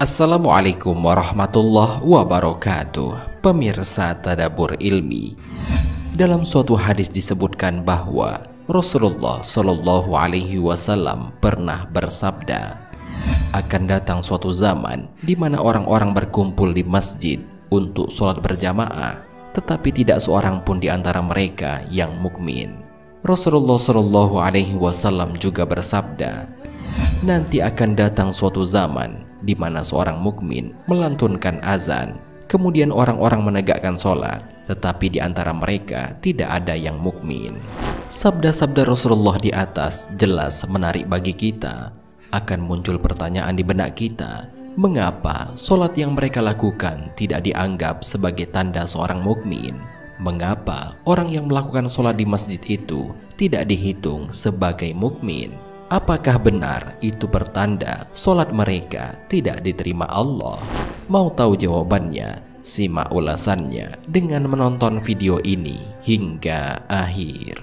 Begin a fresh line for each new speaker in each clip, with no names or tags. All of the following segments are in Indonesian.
Assalamualaikum warahmatullahi wabarakatuh. Pemirsa Tadabbur Ilmi, dalam suatu hadis disebutkan bahwa Rasulullah Shallallahu Alaihi Wasallam pernah bersabda, akan datang suatu zaman di mana orang-orang berkumpul di masjid untuk sholat berjamaah, tetapi tidak seorang pun di antara mereka yang mukmin. Rasulullah Shallallahu Alaihi Wasallam juga bersabda, nanti akan datang suatu zaman di mana seorang mukmin melantunkan azan, kemudian orang-orang menegakkan sholat, tetapi di antara mereka tidak ada yang mukmin. Sabda-sabda Rasulullah di atas jelas menarik bagi kita. Akan muncul pertanyaan di benak kita, mengapa sholat yang mereka lakukan tidak dianggap sebagai tanda seorang mukmin? Mengapa orang yang melakukan sholat di masjid itu tidak dihitung sebagai mukmin? Apakah benar itu pertanda sholat mereka tidak diterima Allah? Mau tahu jawabannya? Simak ulasannya dengan menonton video ini hingga akhir.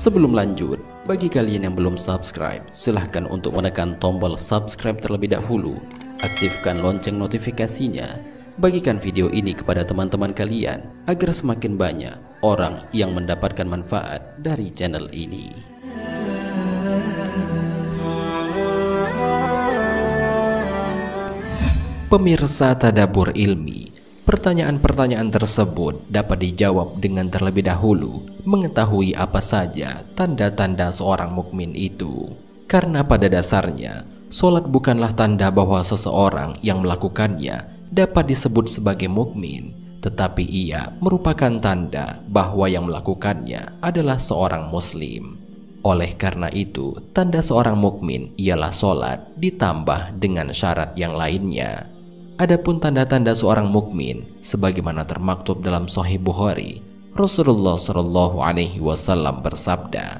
Sebelum lanjut, bagi kalian yang belum subscribe, silahkan untuk menekan tombol subscribe terlebih dahulu. Aktifkan lonceng notifikasinya. Bagikan video ini kepada teman-teman kalian agar semakin banyak orang yang mendapatkan manfaat dari channel ini. Pemirsa Tadabbur Ilmi, pertanyaan-pertanyaan tersebut dapat dijawab dengan terlebih dahulu mengetahui apa saja tanda-tanda seorang mukmin itu. Karena pada dasarnya, sholat bukanlah tanda bahwa seseorang yang melakukannya dapat disebut sebagai mukmin, tetapi ia merupakan tanda bahwa yang melakukannya adalah seorang muslim. Oleh karena itu, tanda seorang mukmin ialah sholat ditambah dengan syarat yang lainnya. Adapun tanda-tanda seorang mukmin sebagaimana termaktub dalam Sahih Bukhari, Rasulullah Shallallahu Alaihi Wasallam bersabda,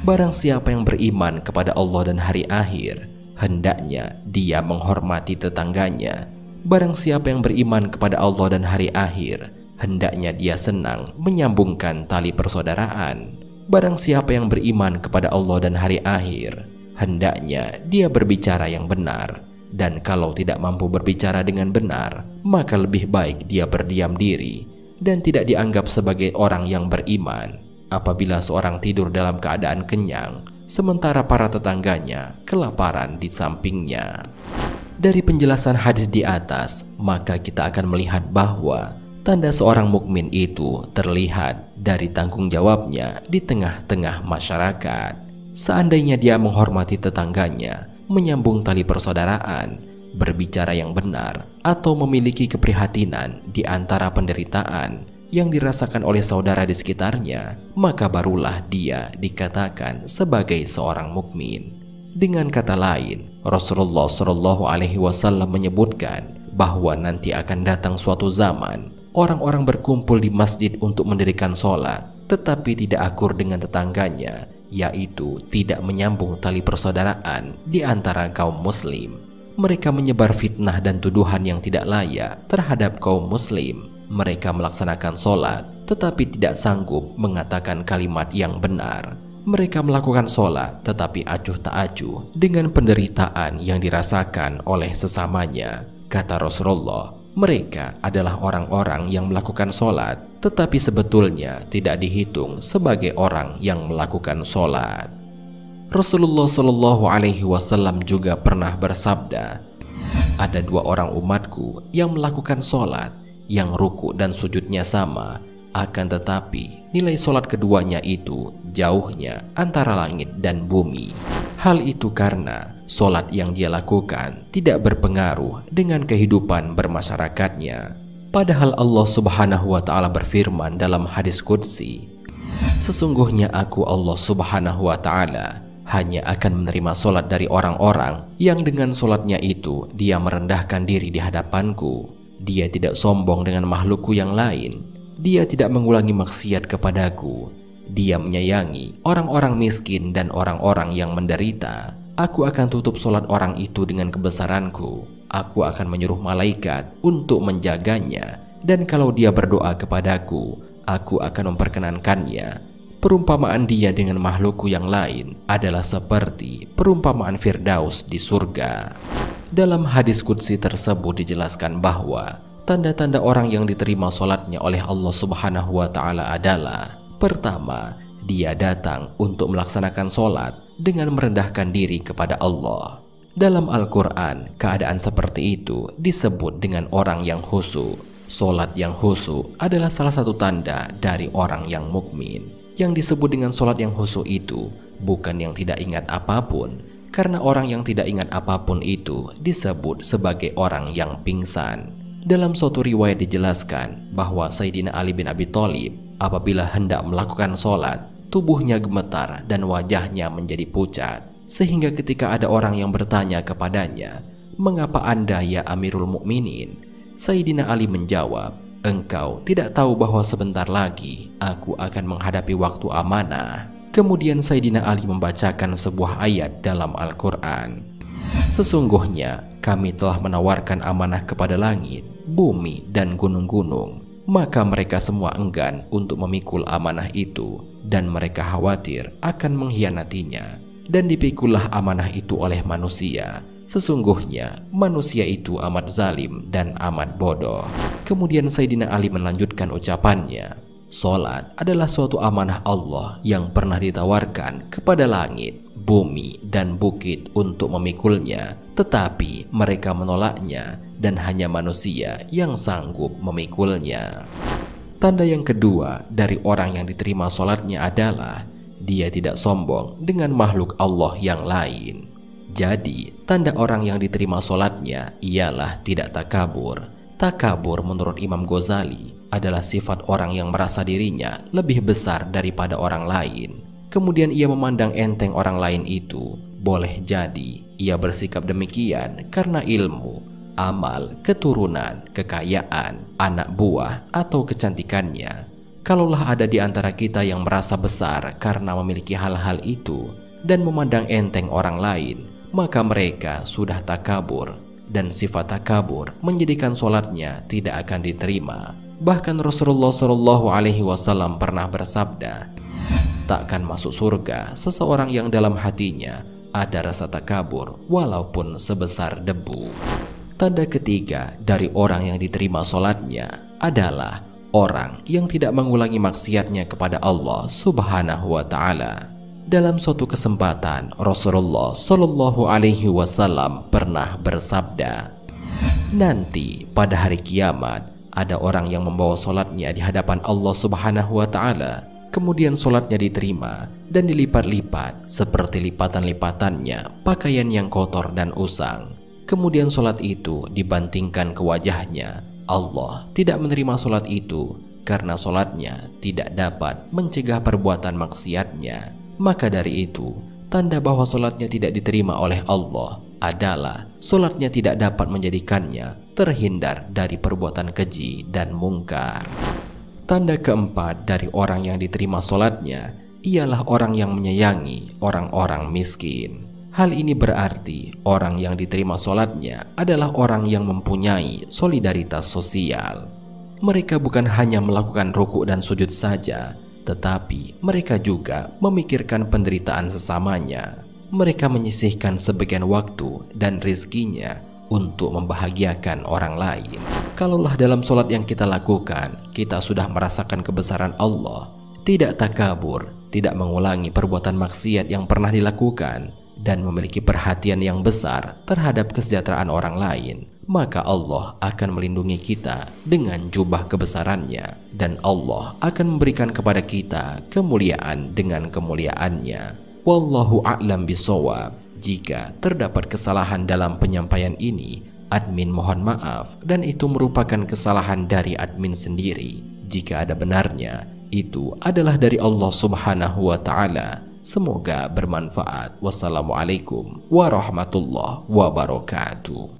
barang siapa yang beriman kepada Allah dan hari akhir, hendaknya dia menghormati tetangganya. Barang siapa yang beriman kepada Allah dan hari akhir, hendaknya dia senang menyambungkan tali persaudaraan. Barang siapa yang beriman kepada Allah dan hari akhir, hendaknya dia berbicara yang benar. Dan kalau tidak mampu berbicara dengan benar, maka lebih baik dia berdiam diri dan tidak dianggap sebagai orang yang beriman. Apabila seorang tidur dalam keadaan kenyang, sementara para tetangganya kelaparan di sampingnya. Dari penjelasan hadis di atas, maka kita akan melihat bahwa tanda seorang mukmin itu terlihat dari tanggung jawabnya di tengah-tengah masyarakat. Seandainya dia menghormati tetangganya, menyambung tali persaudaraan, berbicara yang benar, atau memiliki keprihatinan di antara penderitaan yang dirasakan oleh saudara di sekitarnya, maka barulah dia dikatakan sebagai seorang mukmin. Dengan kata lain, Rasulullah Shallallahu Alaihi Wasallam menyebutkan bahwa nanti akan datang suatu zaman orang-orang berkumpul di masjid untuk mendirikan sholat, tetapi tidak akur dengan tetangganya, yaitu tidak menyambung tali persaudaraan di antara kaum muslim. Mereka menyebar fitnah dan tuduhan yang tidak layak terhadap kaum muslim. Mereka melaksanakan sholat, tetapi tidak sanggup mengatakan kalimat yang benar. Mereka melakukan sholat tetapi acuh tak acuh dengan penderitaan yang dirasakan oleh sesamanya. Kata Rasulullah, mereka adalah orang-orang yang melakukan sholat tetapi sebetulnya tidak dihitung sebagai orang yang melakukan sholat. Rasulullah Shallallahu Alaihi Wasallam juga pernah bersabda, ada dua orang umatku yang melakukan sholat yang ruku dan sujudnya sama, akan tetapi nilai sholat keduanya itu jauhnya antara langit dan bumi. Hal itu karena sholat yang dia lakukan tidak berpengaruh dengan kehidupan bermasyarakatnya. Padahal Allah Subhanahu wa Ta'ala berfirman dalam hadis qudsi, sesungguhnya aku Allah Subhanahu wa Ta'ala hanya akan menerima sholat dari orang-orang yang dengan sholatnya itu dia merendahkan diri di hadapanku. Dia tidak sombong dengan makhlukku yang lain. Dia tidak mengulangi maksiat kepadaku. Dia menyayangi orang-orang miskin dan orang-orang yang menderita. Aku akan tutup sholat orang itu dengan kebesaranku. Aku akan menyuruh malaikat untuk menjaganya. Dan kalau dia berdoa kepadaku, aku akan memperkenankannya. Perumpamaan dia dengan makhlukku yang lain adalah seperti perumpamaan Firdaus di surga. Dalam hadis qudsi tersebut dijelaskan bahwa tanda-tanda orang yang diterima sholatnya oleh Allah Subhanahu wa Ta'ala adalah: pertama, dia datang untuk melaksanakan sholat dengan merendahkan diri kepada Allah. Dalam Al-Quran, keadaan seperti itu disebut dengan orang yang khusyuk. Sholat yang khusyuk adalah salah satu tanda dari orang yang mukmin. Yang disebut dengan sholat yang khusyuk itu bukan yang tidak ingat apapun, karena orang yang tidak ingat apapun itu disebut sebagai orang yang pingsan. Dalam suatu riwayat dijelaskan bahwa Sayyidina Ali bin Abi Thalib apabila hendak melakukan sholat, tubuhnya gemetar dan wajahnya menjadi pucat, sehingga ketika ada orang yang bertanya kepadanya, "Mengapa Anda ya Amirul Mukminin?" Sayyidina Ali menjawab, "Engkau tidak tahu bahwa sebentar lagi aku akan menghadapi waktu amanah." Kemudian Sayyidina Ali membacakan sebuah ayat dalam Al-Quran. "Sesungguhnya kami telah menawarkan amanah kepada langit, bumi, dan gunung-gunung. Maka mereka semua enggan untuk memikul amanah itu, dan mereka khawatir akan mengkhianatinya. Dan dipikullah amanah itu oleh manusia. Sesungguhnya manusia itu amat zalim dan amat bodoh." Kemudian Sayyidina Ali melanjutkan ucapannya, "Salat adalah suatu amanah Allah yang pernah ditawarkan kepada langit, bumi, dan bukit untuk memikulnya, tetapi mereka menolaknya dan hanya manusia yang sanggup memikulnya." Tanda yang kedua dari orang yang diterima salatnya adalah dia tidak sombong dengan makhluk Allah yang lain. Jadi, tanda orang yang diterima salatnya ialah tidak takabur. Takabur menurut Imam Ghazali adalah sifat orang yang merasa dirinya lebih besar daripada orang lain. Kemudian ia memandang enteng orang lain itu. Boleh jadi ia bersikap demikian karena ilmu, amal, keturunan, kekayaan, anak buah, atau kecantikannya. Kalaulah ada di antara kita yang merasa besar karena memiliki hal-hal itu dan memandang enteng orang lain, maka mereka sudah takabur, dan sifat takabur menjadikan sholatnya tidak akan diterima. Bahkan Rasulullah SAW pernah bersabda, "Takkan masuk surga seseorang yang dalam hatinya ada rasa takabur walaupun sebesar debu." Tanda ketiga dari orang yang diterima sholatnya adalah orang yang tidak mengulangi maksiatnya kepada Allah Subhanahu wa Ta'ala. Dalam suatu kesempatan, Rasulullah SAW pernah bersabda, "Nanti pada hari kiamat ada orang yang membawa solatnya di hadapan Allah Subhanahu wa Ta'ala, kemudian solatnya diterima dan dilipat-lipat seperti lipatan-lipatannya pakaian yang kotor dan usang. Kemudian solat itu dibantingkan ke wajahnya. Allah tidak menerima solat itu karena solatnya tidak dapat mencegah perbuatan maksiatnya. Maka dari itu, tanda bahwa solatnya tidak diterima oleh Allah adalah solatnya tidak dapat menjadikannya terhindar dari perbuatan keji dan mungkar." Tanda keempat dari orang yang diterima solatnya ialah orang yang menyayangi orang-orang miskin. Hal ini berarti orang yang diterima solatnya adalah orang yang mempunyai solidaritas sosial. Mereka bukan hanya melakukan ruku dan sujud saja, tetapi mereka juga memikirkan penderitaan sesamanya. Mereka menyisihkan sebagian waktu dan rizkinya untuk membahagiakan orang lain. Kalaulah dalam sholat yang kita lakukan, kita sudah merasakan kebesaran Allah, tidak takabur, tidak mengulangi perbuatan maksiat yang pernah dilakukan, dan memiliki perhatian yang besar terhadap kesejahteraan orang lain, maka Allah akan melindungi kita dengan jubah kebesarannya, dan Allah akan memberikan kepada kita kemuliaan dengan kemuliaannya. Wallahu a'lam bishawab. Jika terdapat kesalahan dalam penyampaian ini, admin mohon maaf, dan itu merupakan kesalahan dari admin sendiri. Jika ada benarnya, itu adalah dari Allah Subhanahu wa Ta'ala. Semoga bermanfaat. Wassalamualaikum warahmatullahi wabarakatuh.